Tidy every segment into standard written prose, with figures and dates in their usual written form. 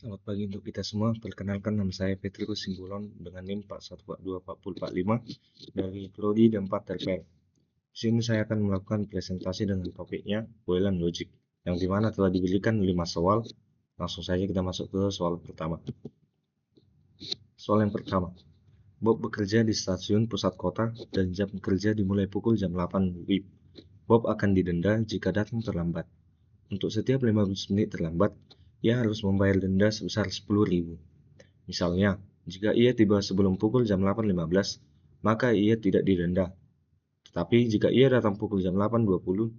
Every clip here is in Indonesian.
Selamat pagi untuk kita semua. Perkenalkan, nama saya Petrus Simbolon dengan NIM 41424045 dari Prodi dan 4 TPL. Di sini saya akan melakukan presentasi dengan topiknya Boolean Logic, yang dimana telah diberikan 5 soal. Langsung saja kita masuk ke soal pertama. Soal yang pertama, Bob bekerja di stasiun pusat kota dan jam kerja dimulai pukul jam 8 WIB. Bob akan didenda jika datang terlambat. Untuk setiap 15 menit terlambat, ia harus membayar denda sebesar 10.000. Misalnya, jika ia tiba sebelum pukul jam 8.15, maka ia tidak didenda. Tetapi jika ia datang pukul jam 8.20,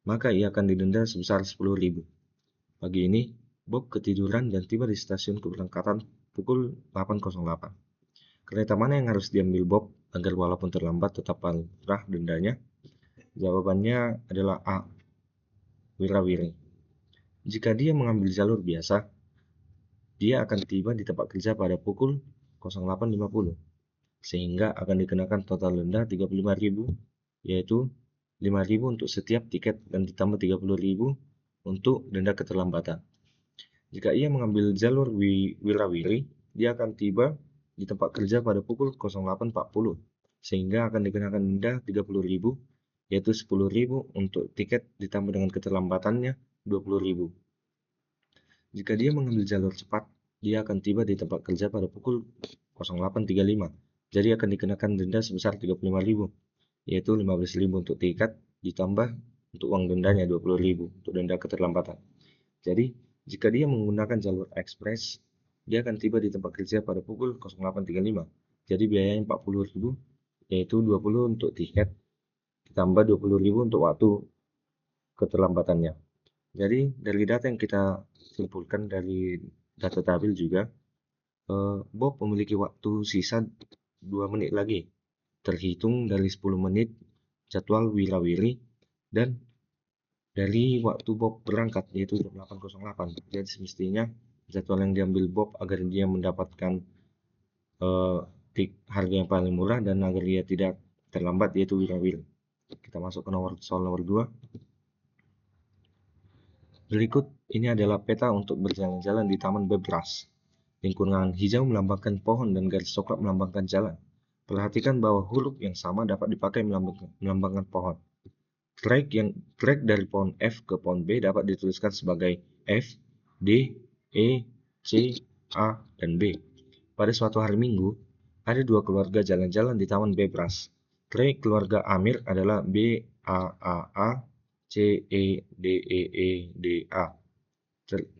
maka ia akan didenda sebesar 10.000. Pagi ini, Bob ketiduran dan tiba di stasiun keberangkatan pukul 8.08. Kereta mana yang harus diambil Bob agar walaupun terlambat tetap murah dendanya? Jawabannya adalah A. Wirawiri. Jika dia mengambil jalur biasa, dia akan tiba di tempat kerja pada pukul 08.50, sehingga akan dikenakan total denda 35.000, yaitu 5.000 untuk setiap tiket dan ditambah 30.000 untuk denda keterlambatan. Jika ia mengambil jalur Wirawiri, dia akan tiba di tempat kerja pada pukul 08.40, sehingga akan dikenakan denda 30.000, yaitu 10.000 untuk tiket ditambah dengan keterlambatannya 20.000. Jika dia mengambil jalur cepat, dia akan tiba di tempat kerja pada pukul 08.35. Jadi akan dikenakan denda sebesar 35.000, yaitu 15.000 untuk tiket ditambah untuk uang dendanya 20.000 untuk denda keterlambatan. Jadi, jika dia menggunakan jalur ekspres, dia akan tiba di tempat kerja pada pukul 08.35. Jadi biayanya 40.000, yaitu 20 untuk tiket ditambah 20.000 untuk waktu keterlambatannya. Jadi dari data yang kita simpulkan dari data tabel juga, Bob memiliki waktu sisa 2 menit lagi, terhitung dari 10 menit jadwal wirawiri dan dari waktu Bob berangkat, yaitu jam 8.08. Jadi semestinya jadwal yang diambil Bob agar dia mendapatkan harga yang paling murah dan agar dia tidak terlambat, yaitu wirawiri. Kita masuk ke soal nomor 2. Berikut ini adalah peta untuk berjalan-jalan di Taman Bebras. Lingkungan hijau melambangkan pohon dan garis coklat melambangkan jalan. Perhatikan bahwa huruf yang sama dapat dipakai melambangkan pohon. Trek dari pohon F ke pohon B dapat dituliskan sebagai F, D, E, C, A, dan B. Pada suatu hari Minggu, ada 2 keluarga jalan-jalan di Taman Bebras. Trek keluarga Amir adalah B, A, A, A, C, E, D, E, E, D, A.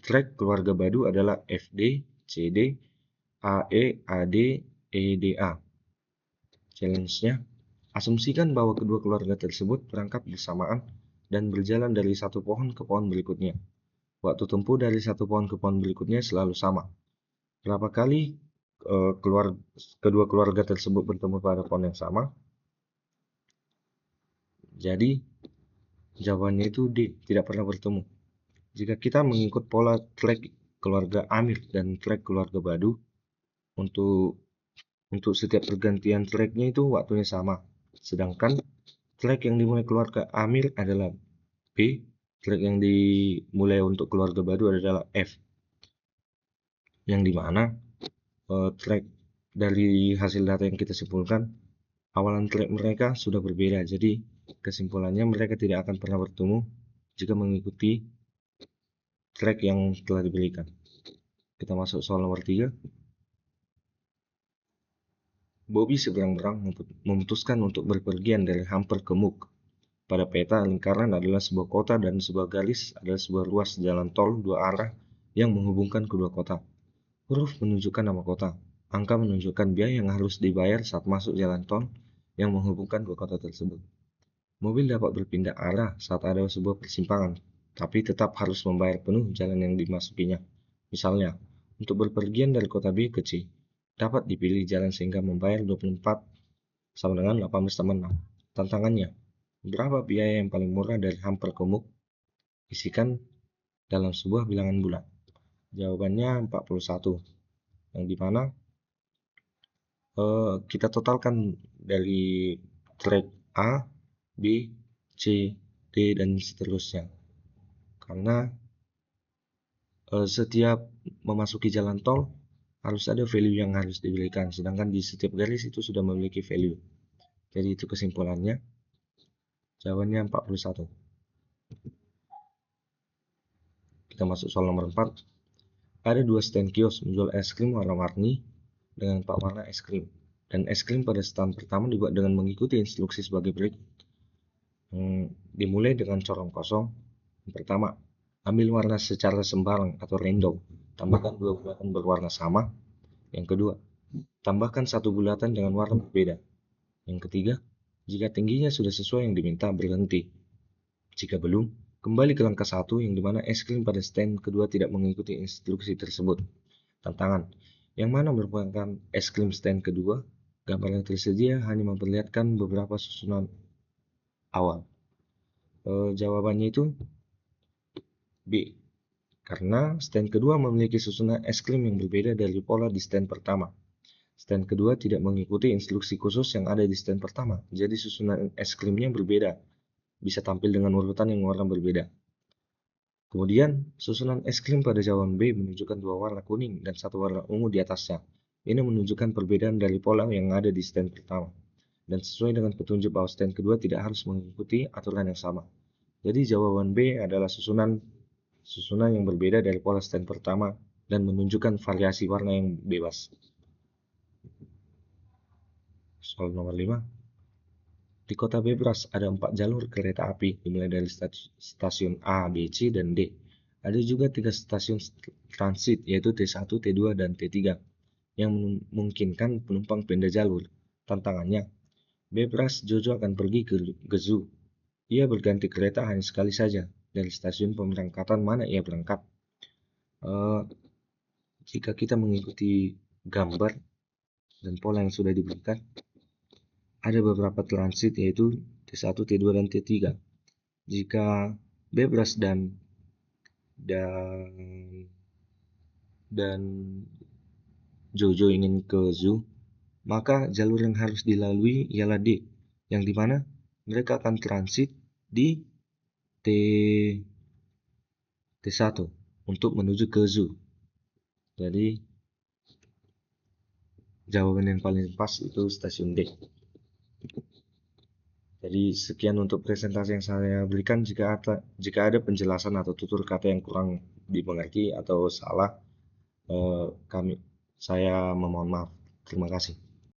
Trek keluarga Badu adalah FD, CD, AE, AD, EDA. Challenge-nya, asumsikan bahwa kedua keluarga tersebut berangkat bersamaan dan berjalan dari satu pohon ke pohon berikutnya. Waktu tempuh dari satu pohon ke pohon berikutnya selalu sama. Berapa kali kedua keluarga tersebut bertemu pada pohon yang sama? Jadi, jawabannya itu D, tidak pernah bertemu. Jika kita mengikut pola trek keluarga Amir dan trek keluarga Badu, untuk setiap pergantian treknya itu waktunya sama. Sedangkan trek yang dimulai keluarga Amir adalah B, trek yang dimulai untuk keluarga Badu adalah F. Yang dimana trek dari hasil data yang kita simpulkan, awalan trek mereka sudah berbeda. Jadi kesimpulannya mereka tidak akan pernah bertemu jika mengikuti trek yang telah diberikan. Kita masuk soal nomor 3. Bobby seberang-berang memutuskan untuk berpergian dari Hamper ke Mook. Pada peta, lingkaran adalah sebuah kota dan sebuah garis adalah sebuah ruas jalan tol 2 arah yang menghubungkan kedua kota. Huruf menunjukkan nama kota. Angka menunjukkan biaya yang harus dibayar saat masuk jalan tol yang menghubungkan dua kota tersebut. Mobil dapat berpindah arah saat ada sebuah persimpangan, tapi tetap harus membayar penuh jalan yang dimasukinya. Misalnya, untuk berpergian dari kota B ke C, dapat dipilih jalan sehingga membayar 24 sama dengan 18 tambah 6. Tantangannya, berapa biaya yang paling murah dari Hamper ke Mook? Isikan dalam sebuah bilangan bulat. Jawabannya 41, yang dimana kita totalkan dari trek A, B, C, D, dan seterusnya. Karena Setiap memasuki jalan tol harus ada value yang harus diberikan, sedangkan di setiap garis itu sudah memiliki value. Jadi itu kesimpulannya. Jawabannya 41. Kita masuk soal nomor 4. Ada 2 stand kios menjual es krim warna-warni dengan 4 warna es krim. Dan es krim pada stand pertama dibuat dengan mengikuti instruksi sebagai berikut. Dimulai dengan corong kosong. Yang pertama, ambil warna secara sembarang atau random. Tambahkan 2 bulatan berwarna sama. Yang kedua, tambahkan 1 bulatan dengan warna berbeda. Yang ketiga, jika tingginya sudah sesuai yang diminta, berhenti. Jika belum, kembali ke langkah 1 yang dimana es krim pada stand kedua tidak mengikuti instruksi tersebut. Tantangan, yang mana merupakan es krim stand kedua? Gambar yang tersedia hanya memperlihatkan beberapa susunan awal. Jawabannya itu B, karena stand kedua memiliki susunan es krim yang berbeda dari pola di stand pertama. Stand kedua tidak mengikuti instruksi khusus yang ada di stand pertama, jadi susunan es krimnya berbeda, bisa tampil dengan urutan yang warna berbeda. Kemudian, susunan es krim pada jawaban B menunjukkan 2 warna kuning dan 1 warna ungu di atasnya. Ini menunjukkan perbedaan dari pola yang ada di stand pertama. Dan sesuai dengan petunjuk bahwa stand kedua tidak harus mengikuti aturan yang sama. Jadi jawaban B adalah susunan yang berbeda dari pola stand pertama dan menunjukkan variasi warna yang bebas. Soal nomor 5. Di kota Bebras ada 4 jalur kereta api dimulai dari stasiun A, B, C, dan D. Ada juga 3 stasiun transit yaitu T1, T2, dan T3 yang memungkinkan penumpang pindah jalur. Tantangannya, Bebras Jojo akan pergi ke zoo. Ia berganti kereta hanya sekali saja. Dari stasiun pemberangkatan mana ia berangkat? Jika kita mengikuti gambar dan pola yang sudah diberikan, ada beberapa transit yaitu T1, T2, dan T3. Jika Bebras dan Jojo ingin ke zoo, maka jalur yang harus dilalui ialah D, yang dimana mereka akan transit di T1 untuk menuju ke zoo. Jadi jawaban yang paling pas itu stasiun D. Jadi sekian untuk presentasi yang saya berikan. Jika ada penjelasan atau tutur kata yang kurang dimengerti atau salah, saya memohon maaf. Terima kasih.